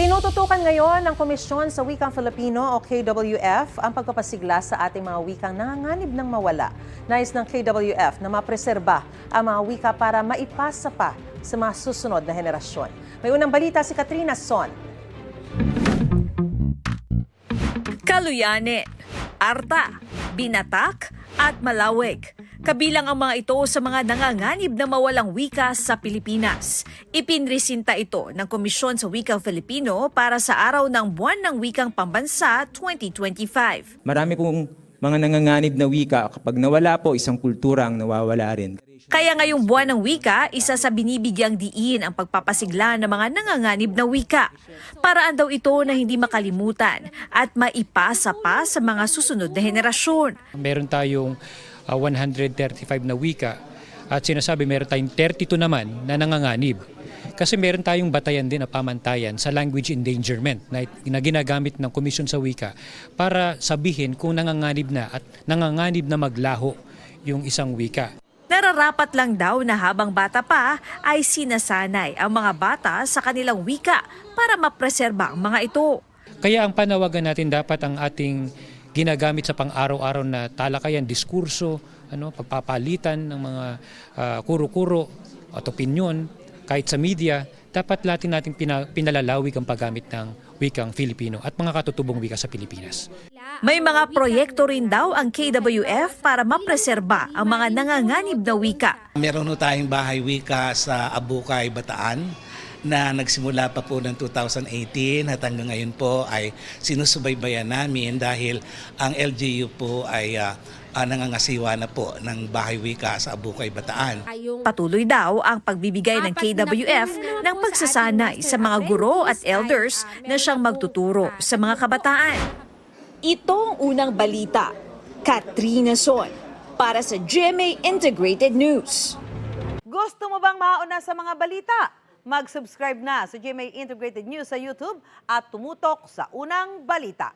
Tinututukan ngayon ng Komisyon sa Wikang Filipino o KWF ang pagpapasigla sa ating mga wikang nanganganib ng mawala. Nais ng KWF na mapreserba ang mga wika para maipasa pa sa mga susunod na henerasyon. May unang balita si Katrina Son. Kaluyanin, Arta, Binatak at Malawig. Kabilang ang mga ito sa mga nanganganib na mawalang wika sa Pilipinas. Ipinresinta ito ng Komisyon sa Wikang Filipino para sa araw ng Buwan ng Wikang Pambansa 2025. Marami pong mga nanganganib na wika. Kapag nawala po, isang kultura ang nawawala rin. Kaya ngayong Buwan ng Wika, isa sa binibigyang diin ang pagpapasigla ng mga nanganganib na wika. Paraan daw ito na hindi makalimutan at maipasa pa sa mga susunod na henerasyon. Meron tayong 135 na wika at sinasabi meron tayong 32 naman na nanganganib. Kasi meron tayong batayan din na pamantayan sa language endangerment na ginagamit ng Komisyon sa Wika para sabihin kung nanganganib na at nanganganib na maglaho yung isang wika. Nararapat lang daw na habang bata pa ay sinasanay ang mga bata sa kanilang wika para mapreserba ang mga ito. Kaya ang panawagan natin dapat ang ating ginagamit sa pang-araw-araw na talakayan, diskurso, pagpapalitan ng mga kuro-kuro at opinyon, kahit sa media, dapat natin pinalalawig ang paggamit ng wikang Filipino at mga katutubong wika sa Pilipinas. May mga proyekto rin daw ang KWF para mapreserba ang mga nanganganib na wika. Meron ho tayong bahay wika sa Abukay, Bataan na nagsimula pa po ng 2018 at hanggang ngayon po ay sinusubaybayan namin dahil ang LGU po ay nangangasiwa na po ng bahay wika sa Abukay, Bataan. Patuloy daw ang pagbibigay ng KWF ng pagsasanay sa mga guro at elders na siyang magtuturo sa mga kabataan. Ito ang unang balita. Katrina Son para sa GMA Integrated News. Gusto mo bang mauna sa mga balita? Mag-subscribe na sa GMA Integrated News sa YouTube at tumutok sa unang balita.